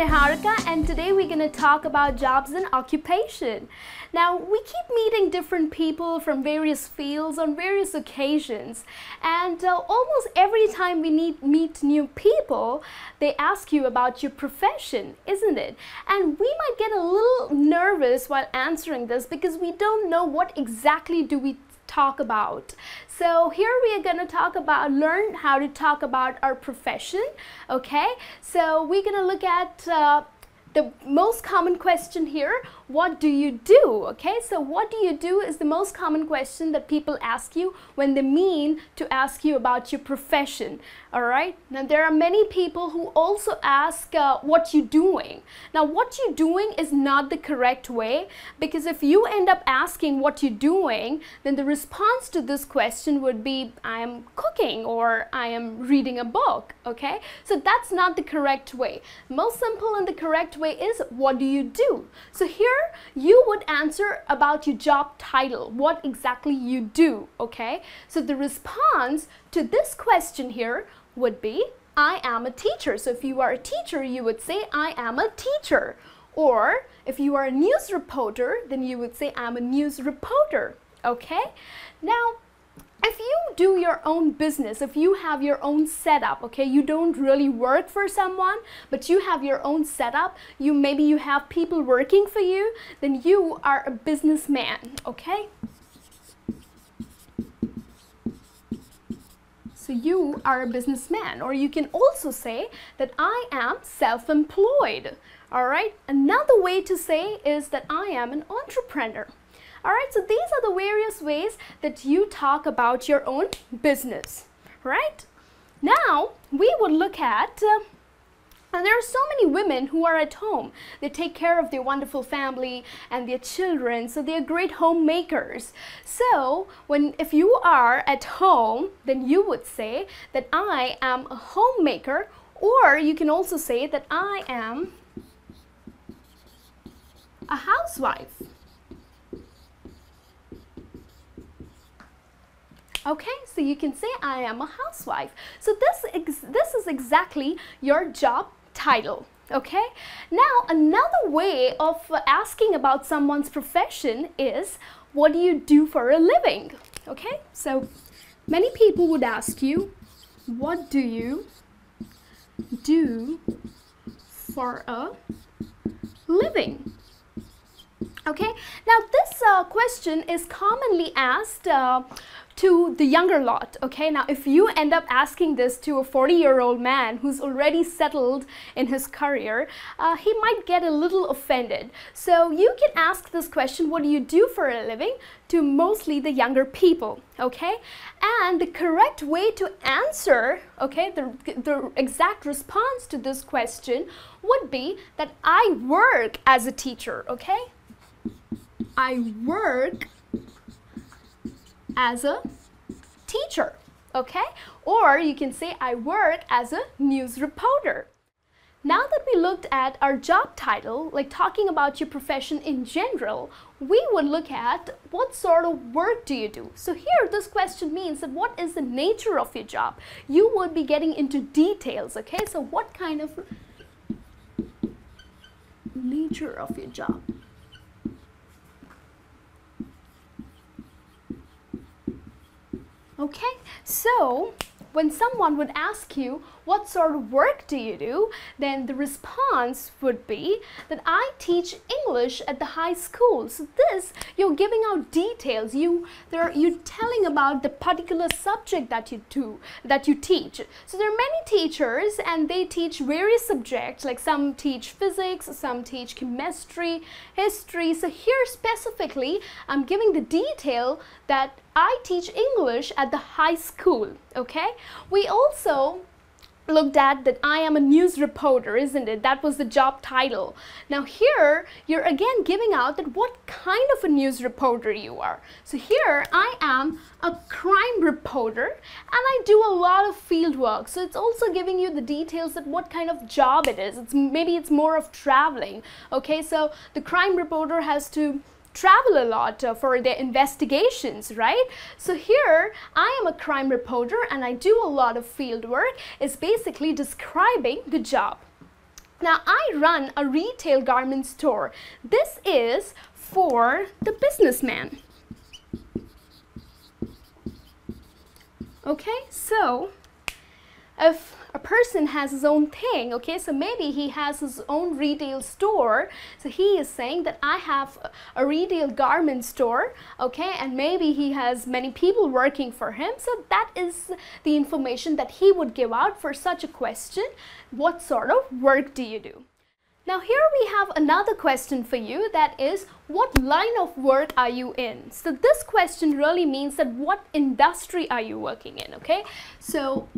Niharika, and today we're going to talk about jobs and occupation. Now, we keep meeting different people from various fields on various occasions, and almost every time we meet new people, they ask you about your profession, isn't it? And we might get a little nervous while answering this because we don't know what exactly do we talk about. So here we are going to learn how to talk about our profession. Okay, so we're going to look at the most common question here. What do you do? Okay, so what do you do is the most common question that people ask you when they mean to ask you about your profession. All right, now there are many people who also ask what you doing. Now what you doing is not the correct way, because if you end up asking what you doing, then the response to this question would be I am cooking or I am reading a book. Okay, so that's not the correct way. Most simple and the correct way is what do you do? So here you would answer about your job title, what exactly you do. Okay, so the response to this question here would be I am a teacher. So if you are a teacher, you would say I am a teacher. Or if you are a news reporter, then you would say I'm a news reporter. Okay, now if you do your own business, if you have your own setup, okay, you don't really work for someone, but you have your own setup, maybe you have people working for you, then you are a businessman. Okay, so you are a businessman, or you can also say that I am self-employed. All right, another way to say is that I am an entrepreneur. All right, so these are the various ways that you talk about your own business, right? Now, we would look at, and there are so many women who are at home. They take care of their wonderful family and their children, so they're great homemakers. So, if you are at home, then you would say that I am a homemaker, or you can also say that I am a housewife. Okay, so you can say I am a housewife. So this is exactly your job title. Okay, now another way of asking about someone's profession is what do you do for a living? Okay, so many people would ask you, what do you do for a living? Okay, now this question is commonly asked to the younger lot. Okay, now if you end up asking this to a 40-year-old man who's already settled in his career, he might get a little offended. So you can ask this question, what do you do for a living, to mostly the younger people. Okay, and the correct way to answer, okay, the exact response to this question would be that I work as a teacher. Okay, I work as a teacher. Okay, or you can say I work as a news reporter. Now that we looked at our job title, like talking about your profession in general, we would look at what sort of work do you do. So here this question means that what is the nature of your job? You would be getting into details. Okay, so what kind of nature of your job? Okay, so when someone would ask you what sort of work do you do, then the response would be that I teach English at the high school. So this, you're giving out details. You're telling about the particular subject that you teach. So there are many teachers and they teach various subjects, like some teach physics, some teach chemistry, history. So here specifically, I'm giving the detail that I teach English at the high school. Okay, we also looked at that I am a news reporter, isn't it? That was the job title. Now here, you're again giving out that what kind of a news reporter you are. So here, I am a crime reporter and I do a lot of field work. So it's also giving you the details that what kind of job it is. Maybe it's more of traveling. Okay, so the crime reporter has to travel a lot for their investigations, right? So here, I am a crime reporter and I do a lot of field work. It's basically describing the job. Now, I run a retail garment store. This is for the businessman. Okay, so if a person has his own thing, okay, so maybe he has his own retail store, so he is saying that I have a retail garment store, okay, and maybe he has many people working for him, so that is the information that he would give out for such a question. What sort of work do you do? Now here we have another question for you, that is, what line of work are you in? So this question really means that what industry are you working in, okay? So,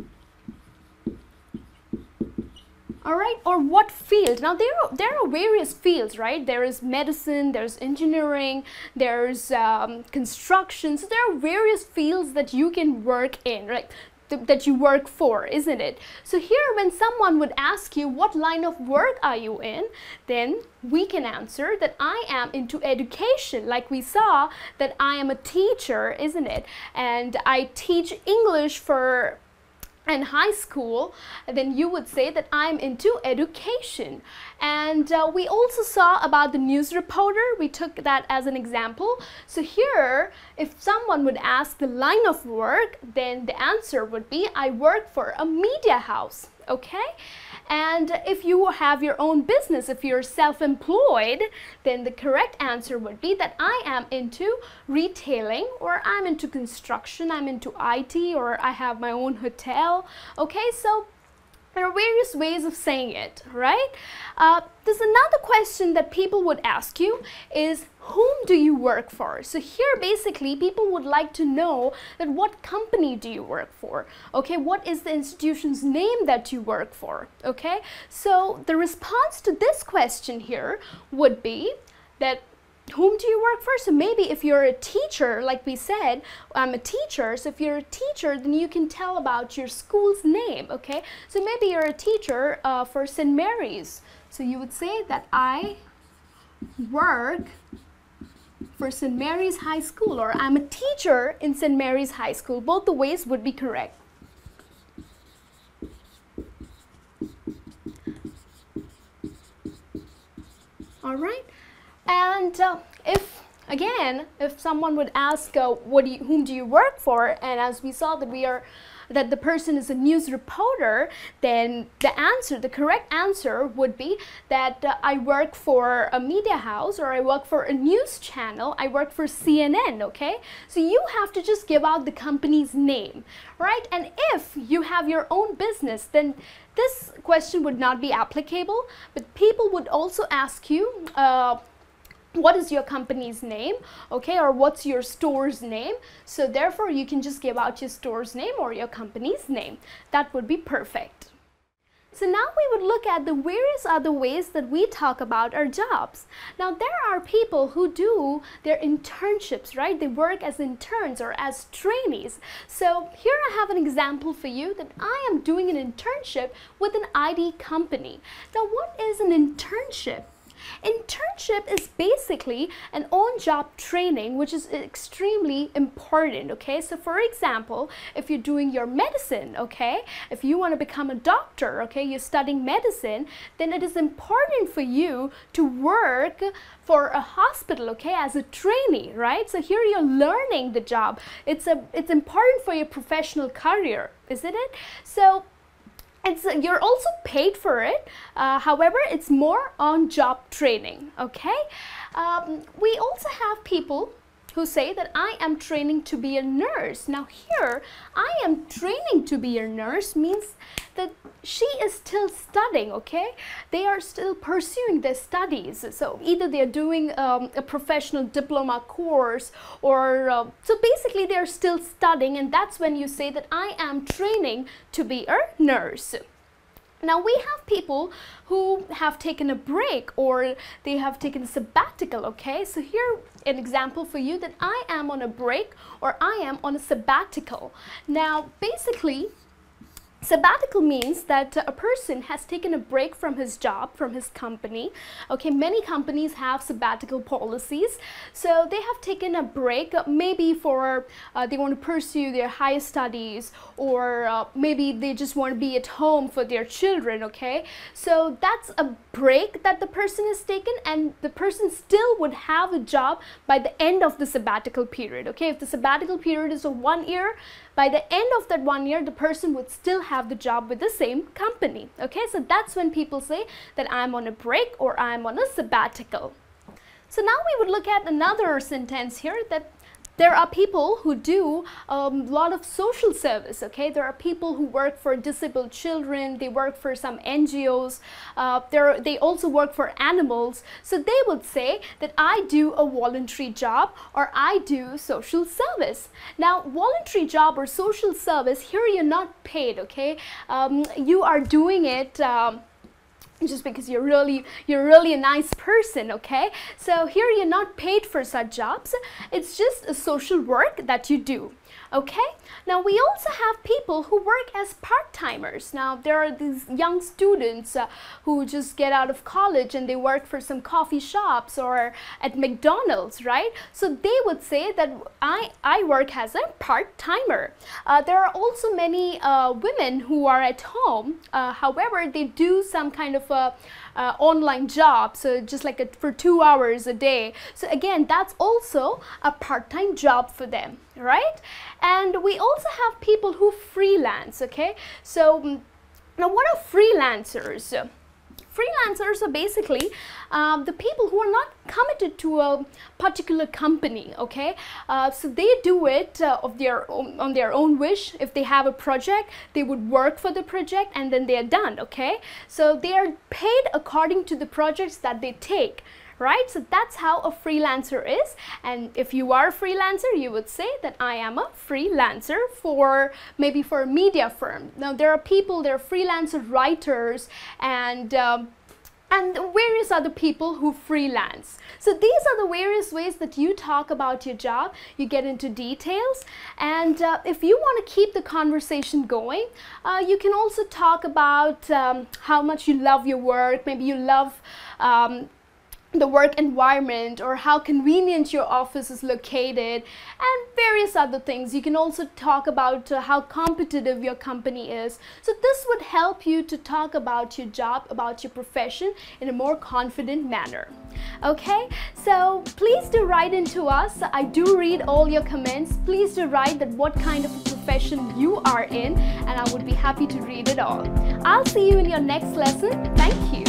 all right, or what field? Now there are various fields, right? There is medicine, there's engineering, there's construction, so there are various fields that you can work in, right? That you work for, isn't it? So here when someone would ask you what line of work are you in, then we can answer that I am into education, like we saw that I am a teacher, isn't it? And I teach English for in high school, then you would say that I'm into education. And we also saw about the news reporter. We took that as an example. So here, if someone would ask the line of work, then the answer would be I work for a media house, okay? And if you have your own business, if you're self-employed, then the correct answer would be that I am into retailing, or I'm into construction, I'm into IT, or I have my own hotel. Okay, so there are various ways of saying it, right? There's another question that people would ask you is, whom do you work for? So here basically people would like to know that what company do you work for? Okay, what is the institution's name that you work for? Okay, so the response to this question here would be that whom do you work for? So maybe if you're a teacher, like we said, I'm a teacher. So if you're a teacher, then you can tell about your school's name, okay? So maybe you're a teacher for St. Mary's. So you would say that I work for St. Mary's High School, or I'm a teacher in St. Mary's High School. Both the ways would be correct. All right. And if someone would ask, whom do you work for? And as we saw that the person is a news reporter, then the correct answer would be that I work for a media house, or I work for a news channel, I work for CNN, okay? So you have to just give out the company's name, right? And if you have your own business, then this question would not be applicable, but people would also ask you, what is your company's name, okay, or what's your store's name? So therefore you can just give out your store's name or your company's name. That would be perfect. So now we would look at the various other ways that we talk about our jobs. Now there are people who do their internships, right? They work as interns or as trainees. So here I have an example for you that I am doing an internship with an ID company. Now what is an internship? Internship is basically an on-job training, which is extremely important, okay? So for example, if you're doing your medicine, okay, if you want to become a doctor, okay, you're studying medicine, then it is important for you to work for a hospital, okay, as a trainee, right? So here you're learning the job. It's important for your professional career, isn't it? So you're also paid for it, however, it's more on-job training, okay? We also have people who say that I am training to be a nurse. Now here, I am training to be a nurse means that she is still studying, okay? They are still pursuing their studies. So either they're doing a professional diploma course, or so basically they're still studying, and that's when you say that I am training to be a nurse. Now we have people who have taken a break, or they have taken a sabbatical, okay? So here an example for you that I am on a break, or I am on a sabbatical. Now basically Sabbatical means that a person has taken a break from his job, from his company. Okay, many companies have sabbatical policies. So they have taken a break, maybe for they want to pursue their higher studies, or maybe they just want to be at home for their children, okay? So that's a break that the person has taken, and the person still would have a job by the end of the sabbatical period, okay? If the sabbatical period is of 1 year, by the end of that 1 year, the person would still have the job with the same company, okay? So that's when people say that I'm on a break or I'm on a sabbatical. So now we would look at another sentence here, that there are people who do a lot of social service, okay? There are people who work for disabled children, they work for some NGOs, they also work for animals. So they would say that I do a voluntary job or I do social service. Now, voluntary job or social service, here you're not paid, okay? You are doing it just because you're really a nice person, okay? So here you're not paid for such jobs. It's just a social work that you do. Okay, now we also have people who work as part-timers. Now there are these young students who just get out of college and they work for some coffee shops or at McDonald's, right? So they would say that I work as a part-timer. There are also many women who are at home, however they do some kind of a online job, so just like for 2 hours a day. So again, that's also a part-time job for them, right? And we also have people who freelance, okay? So now what are freelancers? Freelancers are basically the people who are not committed to a particular company, okay? So they do it on their own wish. If they have a project, they would work for the project and then they are done, okay? So they are paid according to the projects that they take. Right? So that's how a freelancer is. And if you are a freelancer, you would say that I am a freelancer for maybe for a media firm. Now there are people, there are freelancer writers and various other people who freelance. So these are the various ways that you talk about your job. You get into details, and if you want to keep the conversation going, you can also talk about how much you love your work. Maybe you love the work environment or how convenient your office is located and various other things. You can also talk about how competitive your company is. So this would help you to talk about your job, about your profession in a more confident manner. Okay, so please do write into us. I do read all your comments. Please do write that what kind of a profession you are in, and I would be happy to read it all. I'll see you in your next lesson. Thank you.